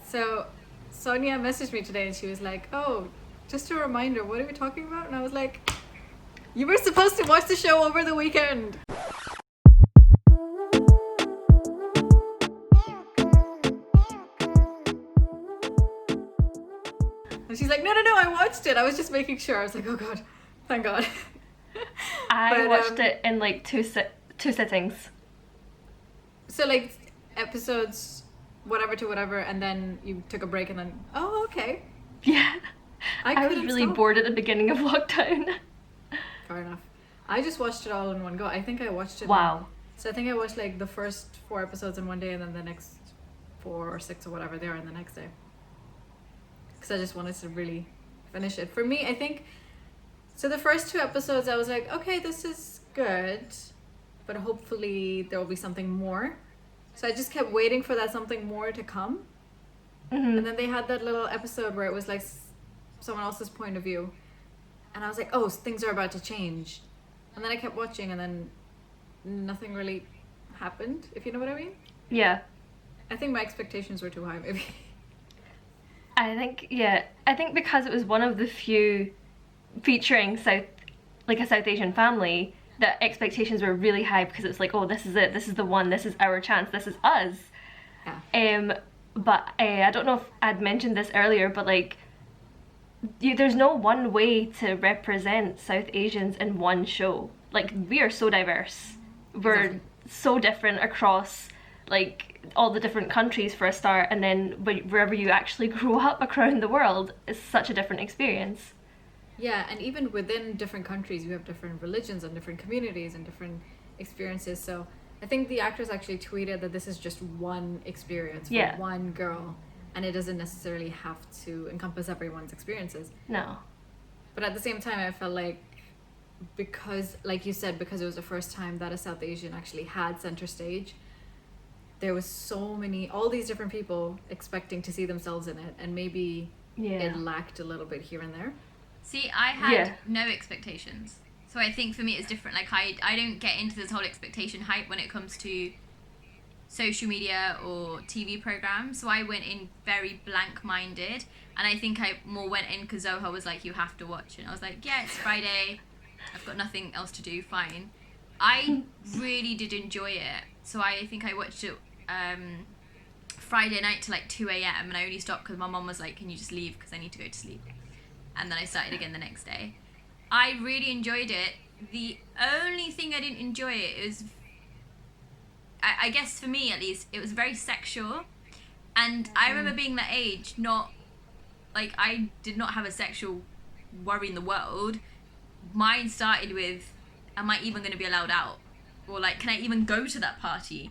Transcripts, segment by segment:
So Sonia messaged me today and she was like, "Oh, just a reminder, what are we talking about?" And I was like, "You were supposed to watch the show over the weekend." And she's like, "No, I watched it. I was just making sure." I was like, "Oh God, thank God." I watched it in like two sittings. So like episodes whatever to whatever, and then you took a break, and then okay. Yeah. I was couldn't really stop. bored at the beginning of lockdown. Fair enough. I just watched it all in one go. I think I watched it. Wow. So I think I watched like the first 4 episodes in one day, and then the next 4 or 6 or whatever they are in the next day. Because I just wanted to really finish it. For me, I think. So the first 2 episodes, I was like, okay, this is good, but hopefully there will be something more. So I just kept waiting for that something more to come. Mm-hmm. And then they had that little episode where it was like someone else's point of view. And I was like, oh, things are about to change. And then I kept watching, and then nothing really happened, if you know what I mean. Yeah. I think my expectations were too high, maybe. I think because it was one of the few featuring a South Asian family, that expectations were really high because it's like, oh, this is it, this is the one, this is our chance, this is us. Yeah. But I don't know if I'd mentioned this earlier, but like, there's no one way to represent South Asians in one show. Like, we are so diverse. We're Exactly. so different across like all the different countries for a start, and then wherever you actually grow up around the world is such a different experience. Yeah, and even within different countries, you have different religions and different communities and different experiences. So I think the actors actually tweeted that this is just one experience for one girl, and it doesn't necessarily have to encompass everyone's experiences. No. But at the same time, I felt like, because, like you said, because it was the first time that a South Asian actually had center stage, there was all these different people expecting to see themselves in it, and maybe it lacked a little bit here and there. See, I had no expectations. So I think for me it's different. Like, I don't get into this whole expectation hype when it comes to social media or TV programs. So I went in very blank-minded. And I think I more went in because Zoha was like, you have to watch. And I was like, yeah, it's Friday. I've got nothing else to do. Fine. I really did enjoy it. So I think I watched it Friday night to like 2 a.m. And I only stopped because my mum was like, can you just leave because I need to go to sleep. And then I started again the next day. I really enjoyed it. The only thing I didn't enjoy it is, I guess for me at least, it was very sexual. And I remember being that age, I did not have a sexual worry in the world. Mine started with, am I even going to be allowed out? Or like, can I even go to that party?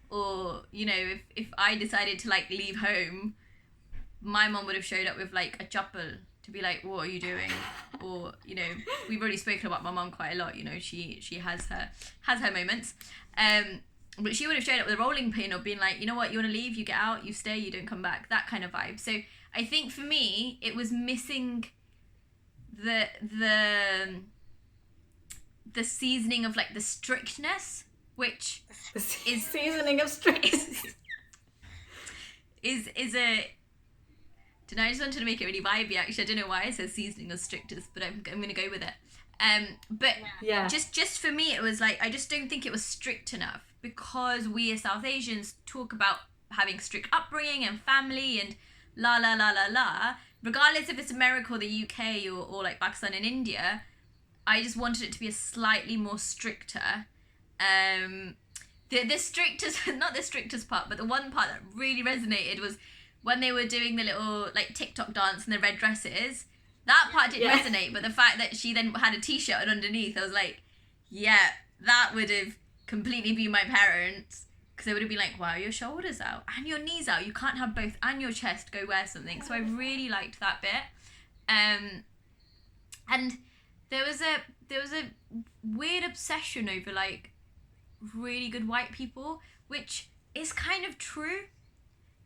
Or, you know, if I decided to like leave home, my mom would have showed up with like a chappal to be like, what are you doing? Or, you know, we've already spoken about my mum quite a lot, you know, she has her moments. But she would have showed up with a rolling pin or being like, you know what, you want to leave, you get out, you stay, you don't come back, that kind of vibe. So I think for me, it was missing the seasoning of like the strictness, which is seasoning of strictness. is a, don't know, I just wanted to make it really vibey actually. I don't know why I said seasoning of strictest, but I'm going to go with it. But yeah, just for me, it was like, I just don't think it was strict enough, because we as South Asians talk about having strict upbringing and family and la la la la la, regardless if it's America or the UK or like Pakistan and India. I just wanted it to be a slightly more stricter. The strictest, not the strictest part, but the one part that really resonated was when they were doing the little like TikTok dance in the red dresses. That part didn't resonate, but the fact that she then had a t-shirt and underneath, I was like, yeah, that would have completely been my parents, because they would have been like, wow, your shoulders out and your knees out, you can't have both, and your chest, go wear something. So I really liked that bit. And there was a weird obsession over like really good white people, which is kind of true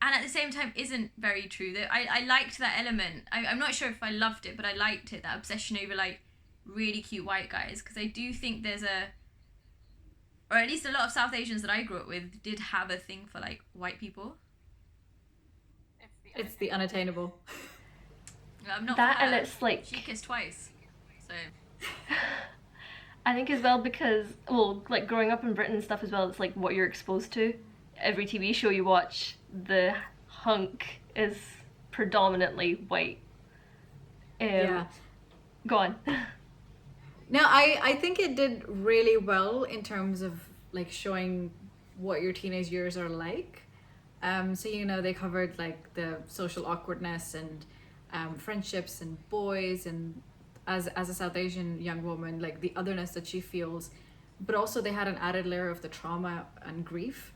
and at the same time isn't very true. I liked that element. I'm not sure if I loved it, but I liked it, that obsession over like really cute white guys, because I do think there's or at least a lot of South Asians that I grew up with did have a thing for like white people. It's the unattainable. I'm not That, for her. and it's like, She kissed twice. So I think as well because, well, like growing up in Britain and stuff as well, it's like what you're exposed to. Every TV show you watch, the hunk is predominantly white. Yeah. Go on. No, I think it did really well in terms of like showing what your teenage years are like. So you know they covered like the social awkwardness and friendships and boys and as a South Asian young woman, like the otherness that she feels, but also they had an added layer of the trauma and grief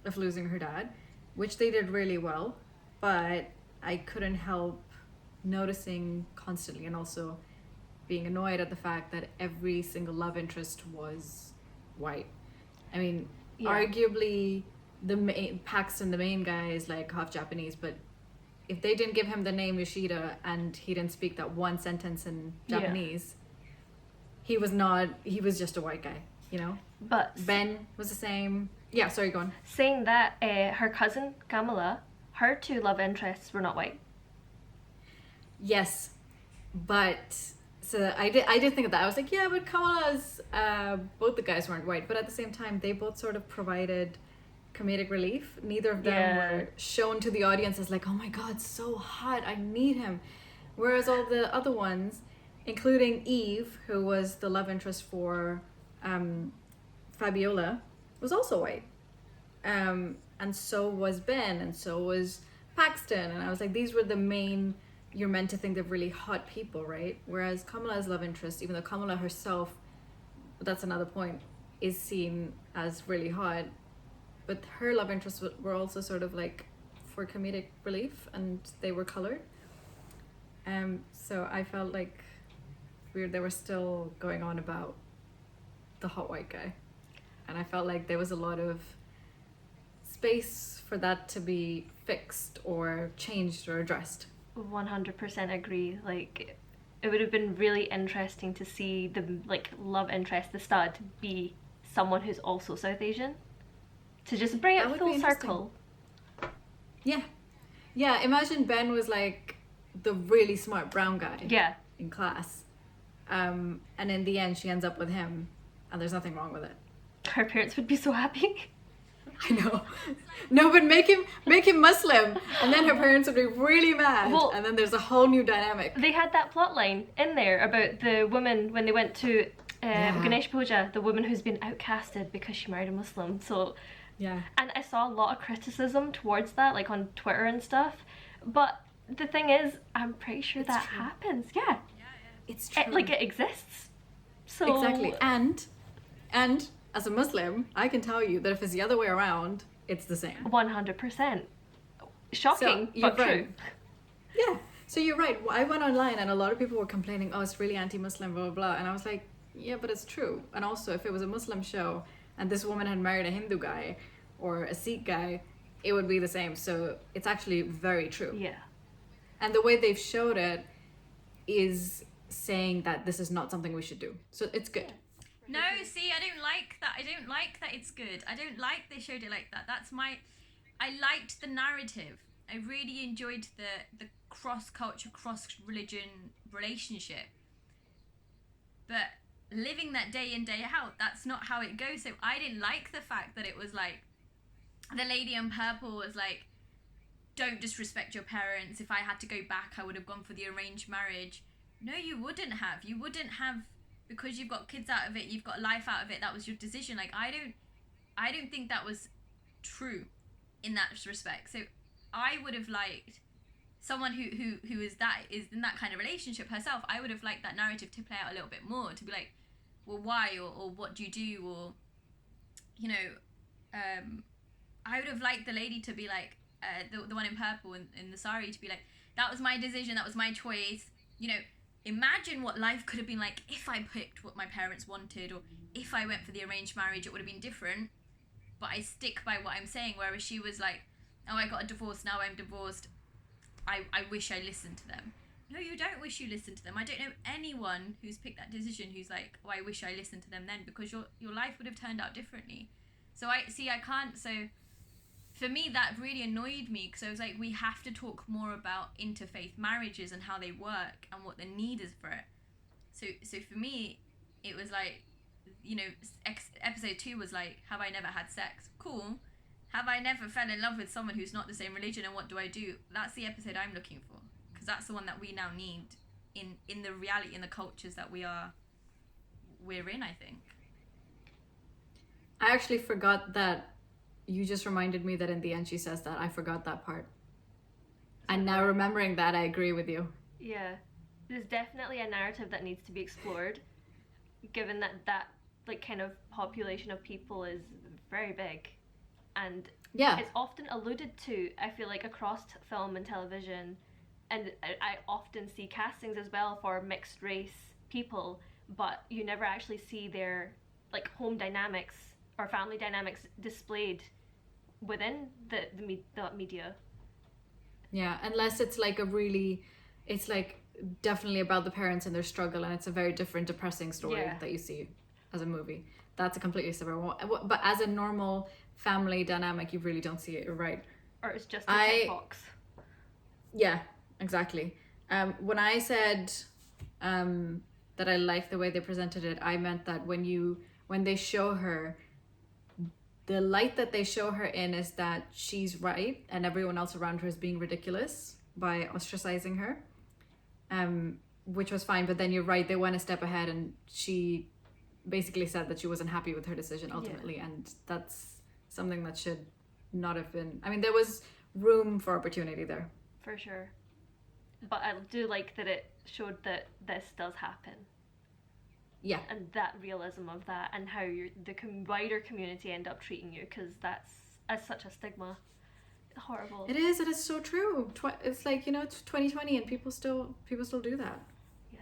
of losing her dad, which they did really well. But I couldn't help noticing constantly and also being annoyed at the fact that every single love interest was white. I mean, Yeah. arguably Paxton, the main guy, is like half Japanese, but if they didn't give him the name Yoshida and he didn't speak that one sentence in Japanese, he was just a white guy, you know? But Ben was the same. Yeah, sorry, go on. saying that, her cousin Kamala, her two love interests were not white. Yes, but so I did think of that. I was like, yeah, but Kamala's both the guys weren't white, but at the same time they both sort of provided comedic relief. Neither of them were shown to the audience as like, oh my god, so hot, I need him. Whereas all the other ones, including Eve, who was the love interest for Fabiola, was also white. And so was Ben, and so was Paxton, and I was like, these were the main, you're meant to think they're really hot people, right? Whereas Kamala's love interest, even though Kamala herself, that's another point, is seen as really hot, but her love interests were also sort of like for comedic relief, and they were colored. So I felt like they were still going on about the hot white guy, and I felt like there was a lot of space for that to be fixed or changed or addressed. 100% agree. Like, it would have been really interesting to see the like love interest, the stud, be someone who's also South Asian, to just bring it full circle. Yeah, imagine Ben was like the really smart brown guy in class, and in the end she ends up with him and there's nothing wrong with it. Her parents would be so happy. I know. No, but make him Muslim, and then her parents would be really mad. Well, and then there's a whole new dynamic. They had that plot line in there about the woman when they went to Ganesh Puja, the woman who's been outcasted because she married a Muslim. So yeah. And I saw a lot of criticism towards that, like on Twitter and stuff. But the thing is, I'm pretty sure that happens. Yeah. It's true. It exists. So exactly. And as a Muslim, I can tell you that if it's the other way around, it's the same. 100%. Shocking, but true. Yeah. So you're right. I went online and a lot of people were complaining, oh, it's really anti-Muslim, blah, blah, blah. And I was like, yeah, but it's true. And also, if it was a Muslim show and this woman had married a Hindu guy or a Sikh guy, it would be the same. So it's actually very true. Yeah. And the way they've showed it is saying that this is not something we should do. So it's good. No, see, I don't like that. I don't like that it's good. I don't like they showed it like that. I liked the narrative. I really enjoyed the cross-culture, cross-religion relationship. But living that day in, day out, that's not how it goes. So I didn't like the fact that it was like, the lady in purple was like, don't disrespect your parents. If I had to go back, I would have gone for the arranged marriage. No, you wouldn't have. You wouldn't have, because you've got kids out of it, you've got life out of it. That was your decision. Like, I don't think that was true in that respect. So I would have liked someone who is in that kind of relationship herself. I would have liked that narrative to play out a little bit more, to be like, well, why, or what do you do, or, you know, I would have liked the lady to be like, the one in purple in the sari, to be like, that was my decision, that was my choice. You know, imagine what life could have been like if I picked what my parents wanted, or if I went for the arranged marriage, it would have been different. But I stick by what I'm saying. Whereas she was like, oh, I got a divorce, now I'm divorced, I wish I listened to them. No, you don't wish you listened to them. I don't know anyone who's picked that decision who's like, oh, I wish I listened to them then, because your life would have turned out differently. So I can't. So for me, that really annoyed me because I was like, we have to talk more about interfaith marriages and how they work and what the need is for it. So for me, it was like, you know, episode 2 was like, have I never had sex? Cool. Have I never fell in love with someone who's not the same religion, and what do I do? That's the episode I'm looking for, because that's the one that we now need in the reality, in the cultures that we're in, I think. I actually forgot that. You just reminded me that in the end she says that. I forgot that part. And now remembering that, I agree with you. Yeah. There's definitely a narrative that needs to be explored, given that like kind of population of people is very big. And Yeah. it's often alluded to, I feel like, across film and television. And I often see castings as well for mixed race people, but you never actually see their like home dynamics or family dynamics displayed within the media. Yeah, unless it's like it's like definitely about the parents and their struggle, and it's a very different depressing story that you see as a movie. That's a completely separate one. But as a normal family dynamic, you really don't see it, you're right. Or it's just a checkbox. Yeah, exactly. When I said that I like the way they presented it, I meant that when they show her, the light that they show her in is that she's right and everyone else around her is being ridiculous by ostracizing her, which was fine. But then you're right, they went a step ahead and she basically said that she wasn't happy with her decision ultimately, and that's something that should not have been. I mean, there was room for opportunity there. For sure. But I do like that it showed that this does happen. Yeah. And that realism of that, and how the wider community end up treating you, because that's such a stigma. Horrible. It is so true. It's like, you know, it's 2020 and people still do that. Yeah.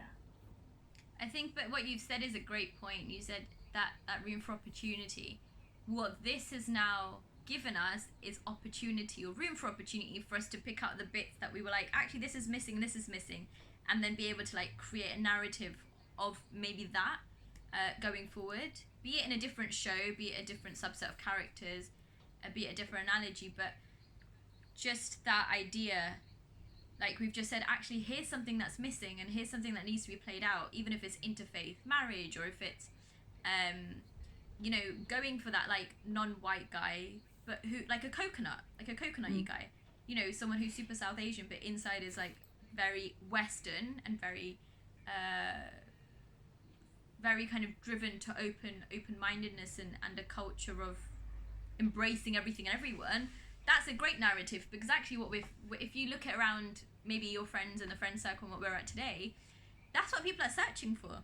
I think, but what you've said is a great point. You said that room for opportunity. What this has now given us is opportunity, or room for opportunity, for us to pick out the bits that we were like, actually this is missing, and then be able to like create a narrative of maybe that going forward, be it in a different show, be it a different subset of characters, be it a different analogy, but just that idea, like we've just said, actually here's something that's missing and here's something that needs to be played out, even if it's interfaith marriage, or if it's you know, going for that like non-white guy, but who like a coconut-y guy, you know, someone who's super South Asian but inside is like very Western and very very kind of driven to open-mindedness and a culture of embracing everything and everyone. That's a great narrative, because actually if you look at around maybe your friends and the friend circle and what we're at today, that's what people are searching for.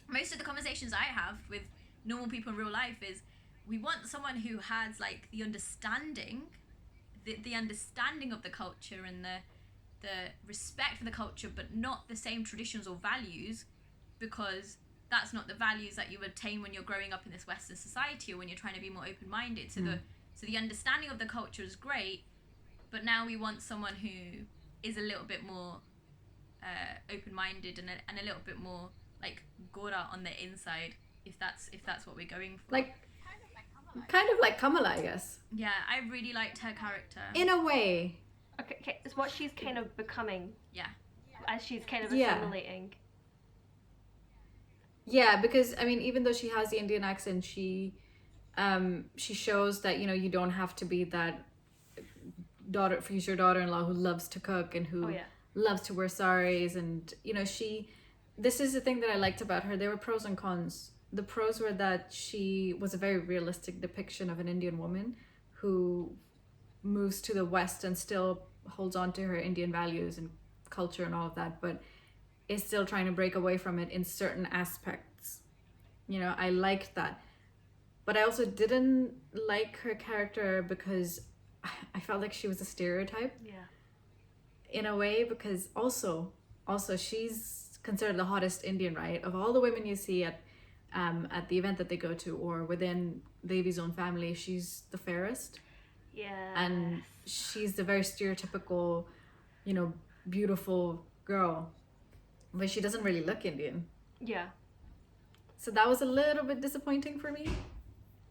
Most of the conversations I have with normal people in real life is, we want someone who has like the understanding of the culture and the respect for the culture, but not the same traditions or values, because that's not the values that you obtain when you're growing up in this Western society, or when you're trying to be more open-minded. So the understanding of the culture is great, but now we want someone who is a little bit more open-minded and a little bit more like Gora on the inside, if that's what we're going for. Like kind of like Kamala, I guess. Yeah, I really liked her character. In a way. Okay, it's what she's kind of becoming. Yeah. As she's kind of assimilating. Yeah, because I mean, even though she has the Indian accent, she shows that, you know, you don't have to be that future daughter-in-law who loves to cook and who loves to wear saris, and you know, this is the thing that I liked about her. There were pros and cons. The pros were that she was a very realistic depiction of an Indian woman who moves to the West and still holds on to her Indian values and culture and all of that, but is still trying to break away from it in certain aspects. You know, I liked that. But I also didn't like her character because I felt like she was a stereotype. Yeah. In a way, because also she's considered the hottest Indian, right? Of all the women you see at the event that they go to, or within Devi's own family, she's the fairest. Yeah. And she's the very stereotypical, you know, beautiful girl. But she doesn't really look Indian. Yeah. So that was a little bit disappointing for me.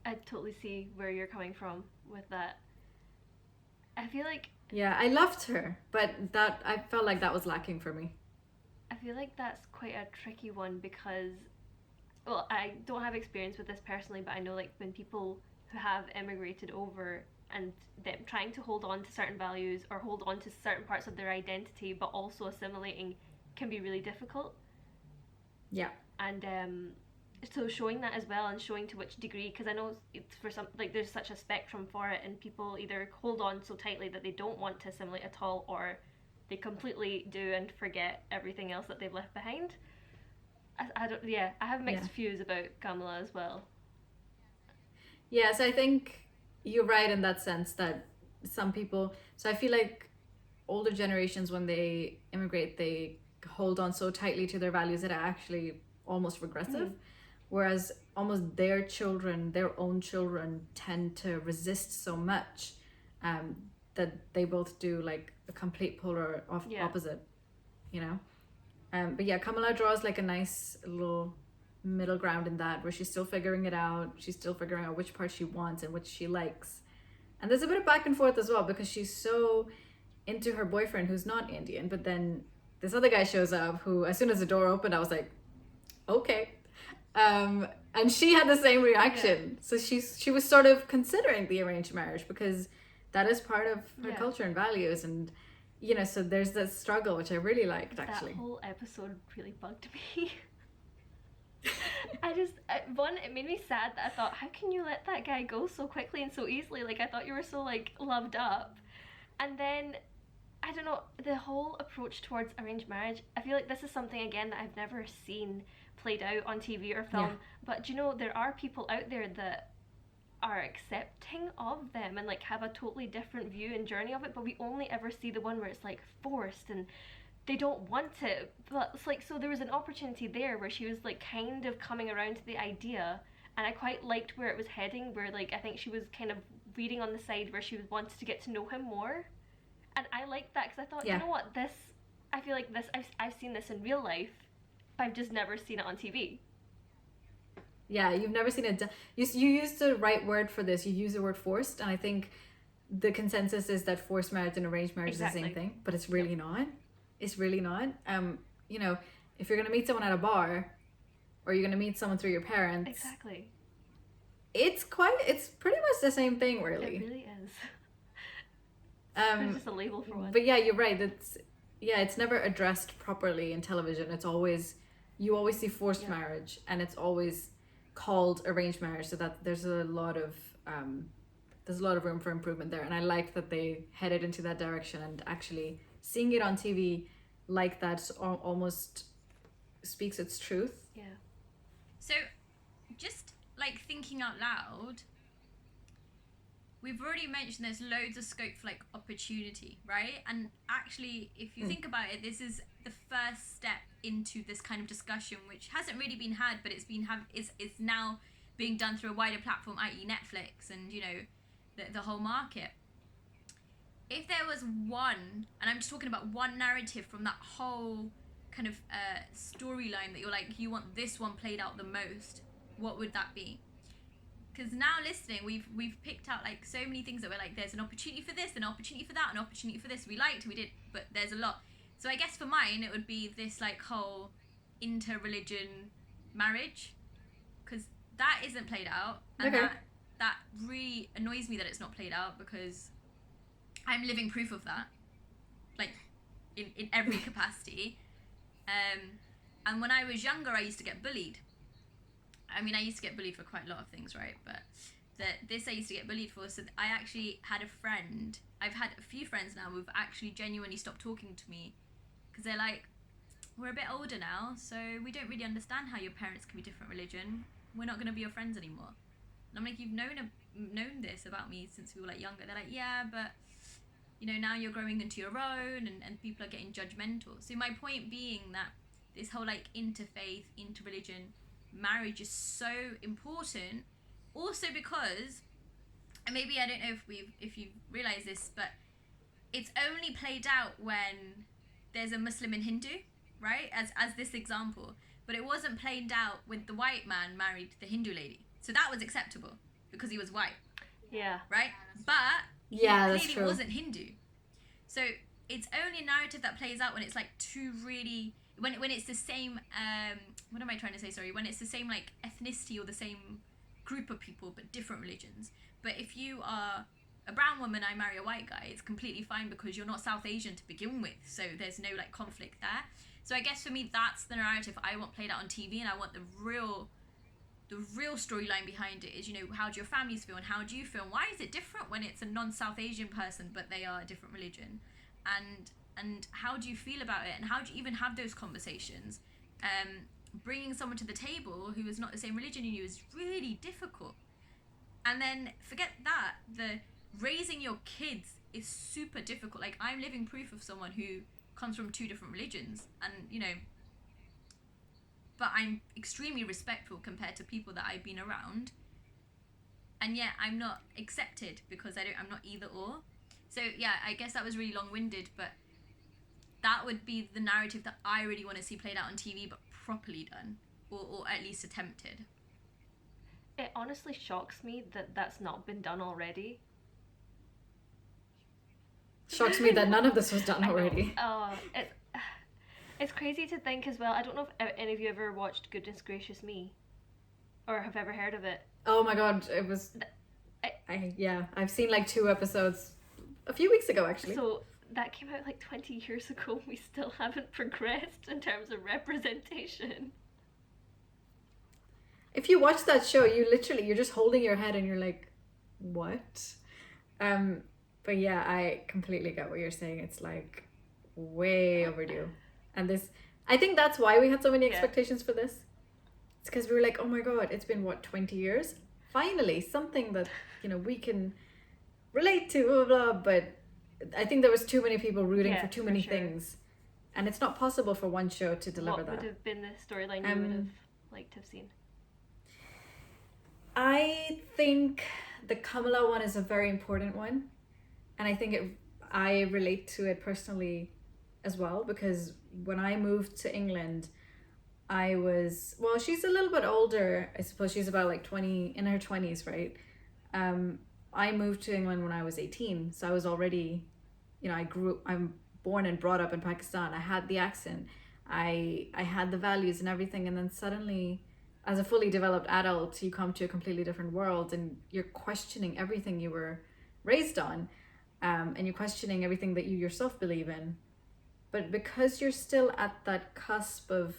I totally see where you're coming from with that. I feel like Yeah, I loved her, but that I felt like that was lacking for me. I feel like that's quite a tricky one because, well, I don't have experience with this personally, but I know like when people who have immigrated over and them trying to hold on to certain values or hold on to certain parts of their identity, but also assimilating can be really difficult. Yeah. And so showing that as well and showing to which degree, because I know it's for some, like there's such a spectrum for it, and people either hold on so tightly that they don't want to assimilate at all, or they completely do and forget everything else that they've left behind. I don't, yeah, I have mixed views about Kamala as well. Yes, I think you're right in that sense that some people, so I feel like older generations, when they immigrate, they hold on so tightly to their values that are actually almost regressive. Whereas almost their children, their own children, tend to resist so much that they both do like a complete polar opposite, you know? But yeah, Kamala draws like a nice little middle ground in that, where she's still figuring it out. She's still figuring out which part she wants and which she likes. And there's a bit of back and forth as well, because she's so into her boyfriend who's not Indian, but then this other guy shows up who, as soon as the door opened, I was like, okay. And she had the same reaction. So she was sort of considering the arranged marriage because that is part of her culture and values. And, you know, so there's that struggle, which I really liked, actually. That whole episode really bugged me. It made me sad that I thought, how can you let that guy go so quickly and so easily? Like, I thought you were so, like, loved up. And then, I don't know, the whole approach towards arranged marriage, I feel like this is something, again, that I've never seen played out on TV or film. But, you know, there are people out there that are accepting of them and, like, have a totally different view and journey of it, but we only ever see the one where it's, like, forced and they don't want it. But it's like, so there was an opportunity there where she was like kind of coming around to the idea, and I quite liked where it was heading, where like I think she was kind of reading on the side where she wanted to get to know him more, and I liked that because I thought, you know what, I feel like I've seen this in real life, but I've just never seen it on TV. Yeah, you've never seen it. You used the right word for this. You use the word forced, and I think the consensus is that forced marriage and arranged marriage is the same thing, but it's really not. It's really not. You know, if you're going to meet someone at a bar or you're going to meet someone through your parents. Exactly. It's pretty much the same thing, really. It really is. There's just a label for one. But yeah, you're right. It's never addressed properly in television. You always see forced marriage, and it's always called arranged marriage, so that there's a lot of room for improvement there. And I like that they headed into that direction, and actually seeing it on TV like that almost speaks its truth. Yeah. So, just like thinking out loud, we've already mentioned there's loads of scope for like opportunity, right? And actually, if you think about it, this is the first step into this kind of discussion, which hasn't really been had, but it's now being done through a wider platform, i.e. Netflix, and you know, the whole market. If there was one, and I'm just talking about one narrative from that whole kind of storyline that you're like, you want this one played out the most, what would that be? Because now listening, we've picked out like so many things that we're like, there's an opportunity for this, an opportunity for that, an opportunity for this. We did, but there's a lot. So I guess for mine, it would be this like whole inter-religion marriage, because that isn't played out, and that really annoys me that it's not played out, because I'm living proof of that, like in every capacity. And when I was younger, I used to get bullied. I mean, I used to get bullied for quite a lot of things, right? But this I used to get bullied for. So I actually had a friend. I've had a few friends now who've actually genuinely stopped talking to me because they're like, we're a bit older now, so we don't really understand how your parents can be different religion. We're not going to be your friends anymore. And I'm like, you've known this about me since we were like younger. They're like, yeah, but you know, now you're growing into your own, and people are getting judgmental. So my point being that this whole like interfaith, interreligion marriage is so important, also because, and maybe I don't know if you realize this, but it's only played out when there's a Muslim and Hindu, right? As this example, but it wasn't played out when the white man married the Hindu lady. So that was acceptable because he was white. Yeah. Right? But Yeah, he that's clearly true. wasn't Hindu. So it's only a narrative that plays out when it's like two really when it's the same what am I trying to say, sorry, when it's the same like ethnicity or the same group of people but different religions. But if you are a brown woman, I marry a white guy, it's completely fine because you're not South Asian to begin with, so there's no like conflict there. So I guess for me that's the narrative I want played out on TV, and I want the real storyline behind it is, you know, how do your families feel and how do you feel, and why is it different when it's a non-South Asian person but they are a different religion, and how do you feel about it, and how do you even have those conversations. Bringing someone to the table who is not the same religion you is really difficult. And then forget that, the raising your kids is super difficult. Like, I'm living proof of someone who comes from two different religions, and you know, but I'm extremely respectful compared to people that I've been around, and yet I'm not accepted because I'm not either or. So yeah, I guess that was really long-winded, but that would be the narrative that I really want to see played out on TV, but properly done, or at least attempted. It honestly shocks me that that's not been done already. Shocks me that none of this was done already. It's crazy to think as well. I don't know if any of you ever watched Goodness Gracious Me, or have ever heard of it. Oh my god, it was... I've seen like 2 episodes a few weeks ago, actually. So that came out like 20 years ago. We still haven't progressed in terms of representation. If you watch that show, you're just holding your head and you're like, what? But yeah, I completely get what you're saying. It's like way overdue. And I think that's why we had so many expectations for this. It's because we were like, oh my god, it's been 20 years? Finally, something that, you know, we can relate to, blah, blah, blah. But I think there was too many people rooting for too many things. And it's not possible for one show to deliver that. What would have been the storyline you would have liked to have seen? I think the Kamala one is a very important one. And I think I relate to it personally as well, because when I moved to England, she's a little bit older. I suppose she's about like 20, in her 20s, right? I moved to England when I was 18. So I was already, you know, I'm born and brought up in Pakistan. I had the accent. I had the values and everything. And then suddenly, as a fully developed adult, you come to a completely different world and you're questioning everything you were raised on. And you're questioning everything that you yourself believe in. But because you're still at that cusp of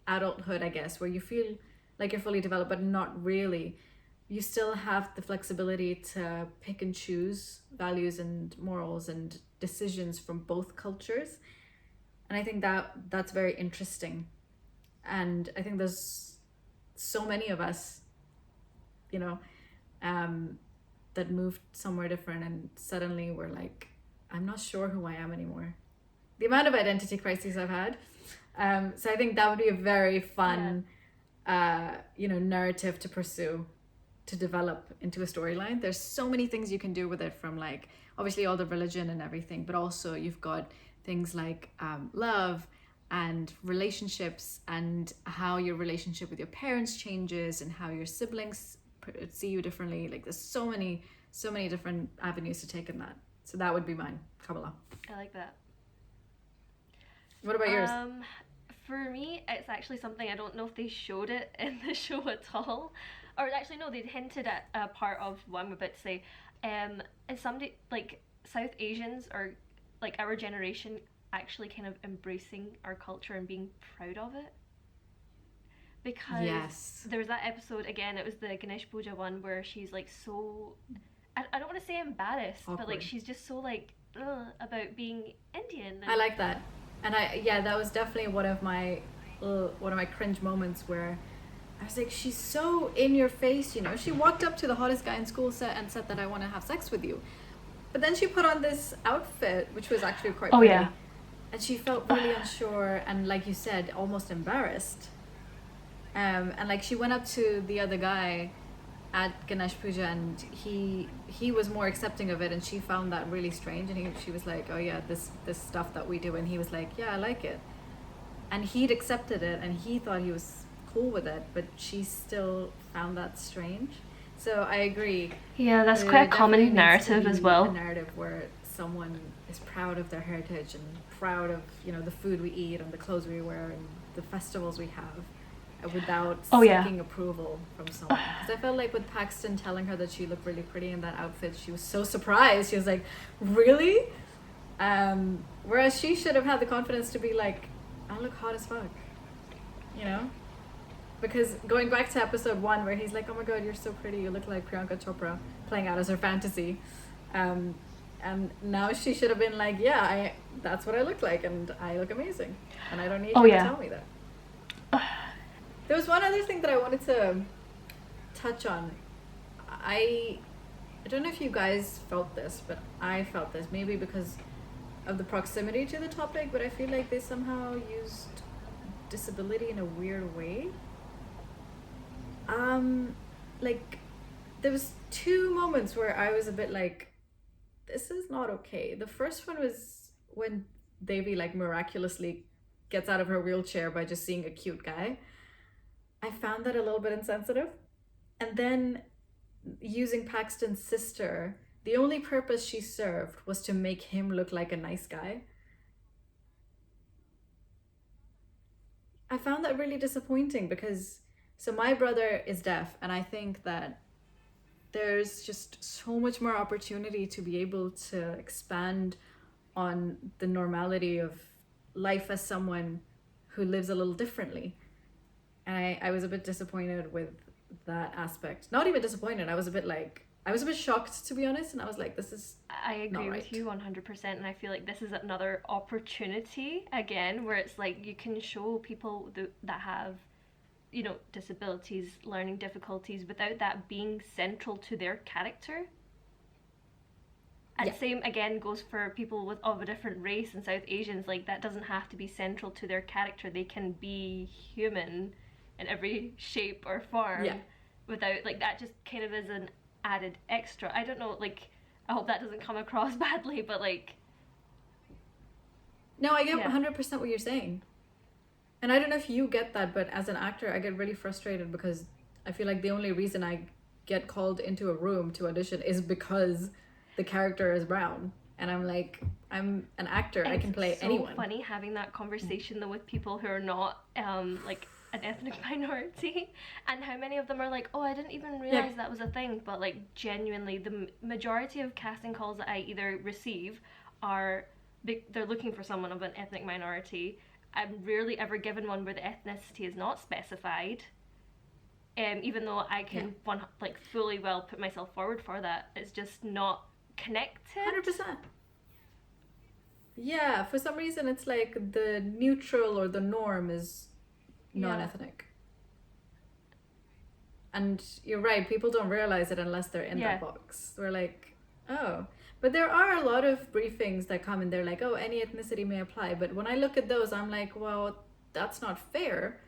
adulthood, I guess, where you feel like you're fully developed, but not really, you still have the flexibility to pick and choose values and morals and decisions from both cultures. And I think that's very interesting. And I think there's so many of us, you know, that moved somewhere different and suddenly we're like, I'm not sure who I am anymore. The amount of identity crises I've had. So I think that would be a very fun, narrative to pursue, to develop into a storyline. There's so many things you can do with it, from like, obviously all the religion and everything, but also you've got things like love and relationships, and how your relationship with your parents changes, and how your siblings see you differently. Like, there's so many different avenues to take in that. So that would be mine, Kamala. I like that. What about yours? For me, it's actually something, I don't know if they showed it in the show at all, or actually no, they'd hinted at a part of what I'm about to say. Is somebody like South Asians, or like our generation, actually kind of embracing our culture and being proud of it? Because there was that episode, again, it was the Ganesh Puja one, where she's like so, I don't want to say embarrassed, awkward, but like she's just so like about being Indian. I like that. And that was definitely one of my cringe moments, where I was like, she's so in your face, you know. She walked up to the hottest guy in school and said that I want to have sex with you. But then she put on this outfit, which was actually quite pretty. Yeah. And she felt really unsure and, like you said, almost embarrassed. And like she went up to the other guy at Ganesh Puja, and he was more accepting of it, and she found that really strange, and she was like, oh yeah, this stuff that we do, and he was like, yeah, I like it, and he'd accepted it and he thought he was cool with it, but she still found that strange. So I agree. Yeah, that's There quite a definitely common needs to narrative as be well. a narrative where someone is proud of their heritage and proud of, you know, the food we eat and the clothes we wear and the festivals we have, without Oh, yeah. seeking approval from someone. Because I felt like with Paxton telling her that she looked really pretty in that outfit, she was so surprised. She was like, really? Whereas she should have had the confidence to be like, I look hot as fuck, you know? Because going back to episode 1 where he's like, oh my god, you're so pretty, you look like Priyanka Chopra, playing out as her fantasy, and now she should have been like, yeah, that's what I look like and I look amazing and I don't need you to tell me that. There was one other thing that I wanted to touch on. I don't know if you guys felt this, but I felt this, maybe because of the proximity to the topic, but I feel like they somehow used disability in a weird way. Like, there was 2 moments where I was a bit like, this is not okay. The first one was when Devi like miraculously gets out of her wheelchair by just seeing a cute guy. I found that a little bit insensitive. And then using Paxton's sister, the only purpose she served was to make him look like a nice guy. I found that really disappointing because, so my brother is deaf, and I think that there's just so much more opportunity to be able to expand on the normality of life as someone who lives a little differently. And I was a bit disappointed with that aspect. Not even disappointed, I was a bit shocked, to be honest, and I was like, this is I agree not with right. you 100%, and I feel like this is another opportunity again where it's like you can show people that have, you know, disabilities, learning difficulties, without that being central to their character. And same again goes for people of a different race and South Asians. Like, that doesn't have to be central to their character. They can be human in every shape or form, without, like, that just kind of is an added extra. I don't know, like, I hope that doesn't come across badly, but like, no, I get 100% what you're saying. And I don't know if you get that, but as an actor, I get really frustrated because I feel like the only reason I get called into a room to audition is because the character is brown. And I'm like, I'm an actor. I can play anyone. It's so funny having that conversation though with people who are not like an ethnic minority, and how many of them are like, oh, I didn't even realize that was a thing. But like, genuinely, the majority of casting calls that I either receive are they're looking for someone of an ethnic minority. I'm rarely ever given one where the ethnicity is not specified. Even though I can fully well put myself forward for that, it's just not connected. 100%. Yeah, for some reason it's like the neutral or the norm is non-ethnic. And you're right, people don't realize it unless they're in that box. We're like, oh. But there are a lot of briefings that come and they're like, oh, any ethnicity may apply. But when I look at those, I'm like, well, that's not fair,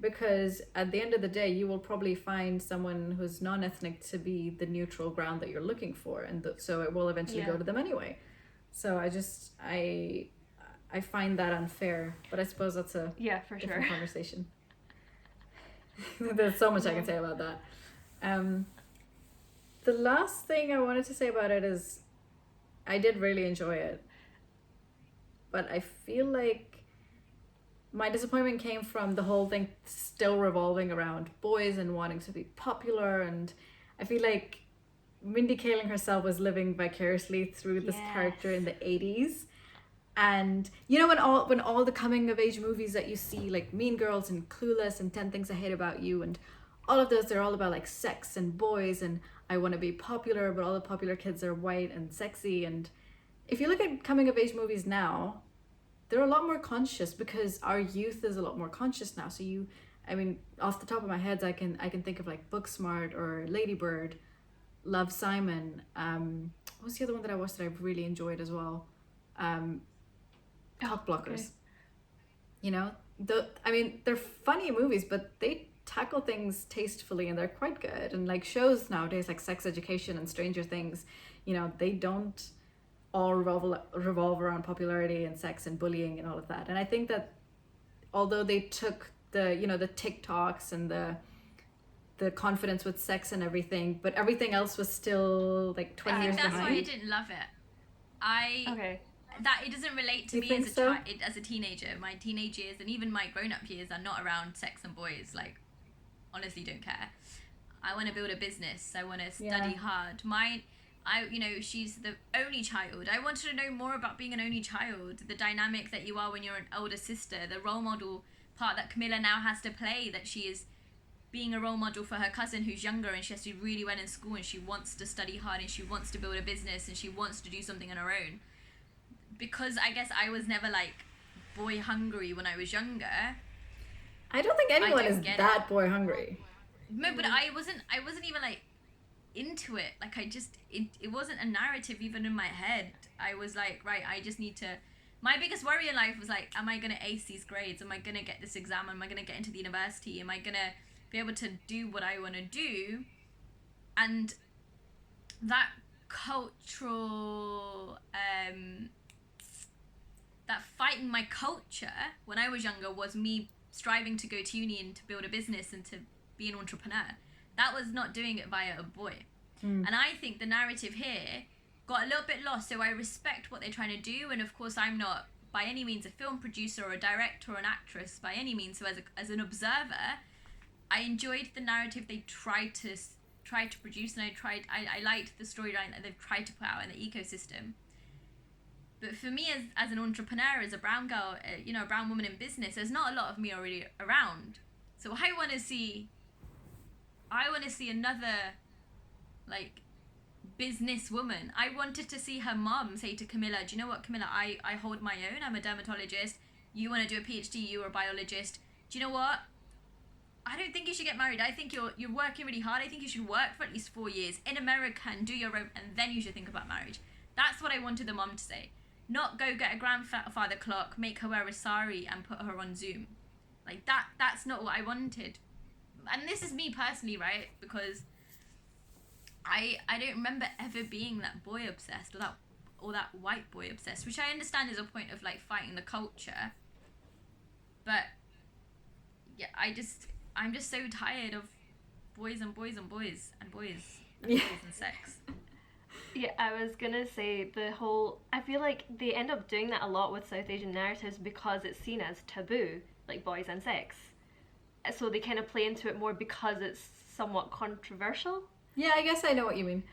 because at the end of the day, you will probably find someone who's non-ethnic to be the neutral ground that you're looking for. And so it will eventually go to them anyway. So I find that unfair. But I suppose that's a different conversation. There's so much I can say about that. The last thing I wanted to say about it is I did really enjoy it, but I feel like my disappointment came from the whole thing still revolving around boys and wanting to be popular, and I feel like Mindy Kaling herself was living vicariously through this character in the 80s. And you know, when all the coming of age movies that you see, like Mean Girls and Clueless and 10 Things I Hate About You, and all of those, they're all about like sex and boys and I want to be popular, but all the popular kids are white and sexy. And if you look at coming of age movies now, they're a lot more conscious because our youth is a lot more conscious now. So I mean, off the top of my head, I can think of like Booksmart or Lady Bird, Love, Simon. What was the other one that I watched that I really enjoyed as well? Cock Blockers. Okay. You know, I mean, they're funny movies, but they tackle things tastefully and they're quite good. And like shows nowadays like Sex Education and Stranger Things, you know, they don't all revolve around popularity and sex and bullying and all of that. And I think that although they took the, you know, the TikToks and the the confidence with sex and everything, but everything else was still like 20 years That's behind. why I didn't love it. Okay. That it doesn't relate to You me think as a so? as a teenager. My teenage years and even my grown-up years are not around sex and boys. Like, honestly, don't care. I want to build a business. I want to study hard. She's the only child. I wanted to know more about being an only child, the dynamic that you are when you're an older sister, the role model part that Camilla now has to play, that she is being a role model for her cousin who's younger and she has to do really well in school and she wants to study hard and she wants to build a business and she wants to do something on her own. Because I guess I was never like boy hungry when I was younger. I don't think anyone is that boy hungry. No, but I wasn't even like into it. Like it wasn't a narrative even in my head. I was like, right, I just need to. My biggest worry in life was like, am I gonna ace these grades? Am I gonna get this exam? Am I gonna get into the university? Am I gonna be able to do what I want to do? And that cultural that fighting my culture when I was younger was me striving to go to uni and to build a business and to be an entrepreneur. That was not doing it via a boy. And I think the narrative here got a little bit lost. So I respect what they're trying to do, and of course I'm not by any means a film producer or a director or an actress by any means. So as an observer, I enjoyed the narrative they tried to produce, and I liked the storyline that they've tried to put out in the ecosystem. But for me, as an entrepreneur, as a brown girl, a brown woman in business, there's not a lot of me already around. So I want to see another, like, business woman. I wanted to see her mom say to Camilla, do you know what, Camilla, I hold my own. I'm a dermatologist. You want to do a PhD, you're a biologist. Do you know what? I don't think you should get married. I think you're working really hard. I think you should work for at least 4 years in America and do your own, and then you should think about marriage. That's what I wanted the mom to say. Not go get a grandfather clock, make her wear a sari and put her on Zoom. Like, that's not what I wanted. And this is me personally, right? Because I don't remember ever being that boy obsessed or that white boy obsessed, which I understand is a point of like fighting the culture. But yeah, I'm just so tired of boys and boys and boys and boys and boys and sex. Yeah, I was gonna say I feel like they end up doing that a lot with South Asian narratives because it's seen as taboo, like boys and sex. So they kind of play into it more because it's somewhat controversial. Yeah, I guess I know what you mean.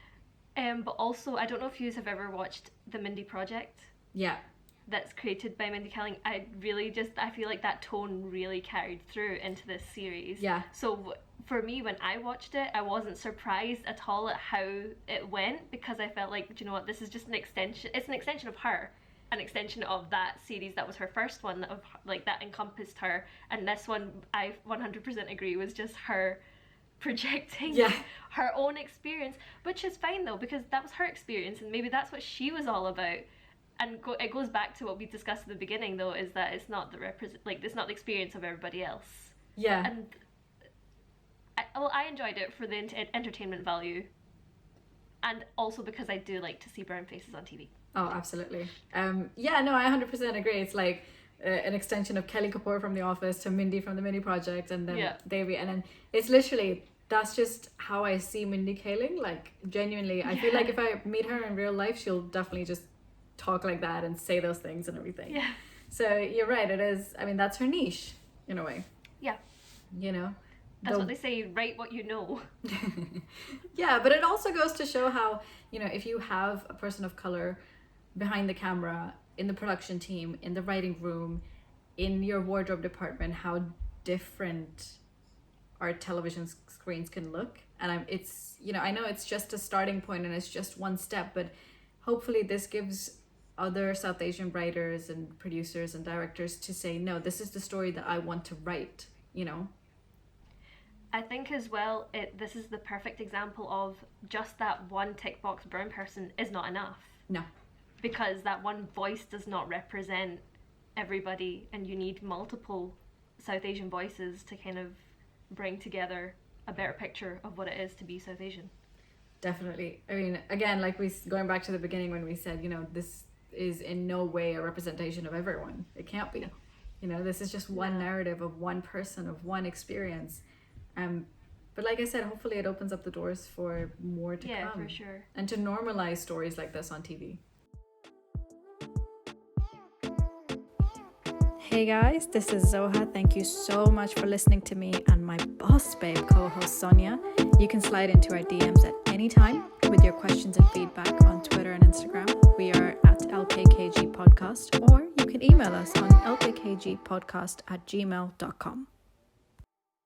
But also, I don't know if you have ever watched the Mindy Project. Yeah. That's created by Mindy Kaling. I feel like that tone really carried through into this series. Yeah. So for me, when I watched it, I wasn't surprised at all at how it went, because I felt like, do you know what, this is just an extension. It's an extension of her, an extension of that series that was her first one, that encompassed her. And this one, I 100% agree, was just her projecting her own experience, which is fine though, because that was her experience and maybe that's what she was all about. And it goes back to what we discussed at the beginning though, is that it's not it's not the experience of everybody else. Yeah. And I enjoyed it for the entertainment value, and also because I do like to see brown faces on TV. Oh, absolutely. Yeah, no, I 100% agree. It's like an extension of Kelly Kapoor from The Office to Mindy from the Mindy Project, and then Davy, and then it's literally, that's just how I see Mindy Kaling. Like, genuinely, I feel like if I meet her in real life, she'll definitely just talk like that and say those things and everything. Yeah. So you're right, it is, I mean, that's her niche in a way. Yeah. You know? That's what they say, write what you know. Yeah, but it also goes to show how, if you have a person of color behind the camera, in the production team, in the writing room, in your wardrobe department, how different our television screens can look. And I know it's just a starting point and it's just one step, but hopefully this gives other South Asian writers and producers and directors to say, no, this is the story that I want to write, I think as well, this is the perfect example of just that one tick box brown person is not enough. No. Because that one voice does not represent everybody, and you need multiple South Asian voices to kind of bring together a better picture of what it is to be South Asian. Definitely. I mean, again, like going back to the beginning when we said, this is in no way a representation of everyone. It can't be. This is just one narrative of one person, of one experience. But like I said, hopefully it opens up the doors for more to come. Yeah, for sure. And to normalize stories like this on TV. Hey guys, this is Zoha. Thank you so much for listening to me and my boss babe co-host Sonia. You can slide into our DMs at any time with your questions and feedback on Twitter and Instagram. We are at LKKG Podcast, or you can email us on lkkgpodcast@gmail.com.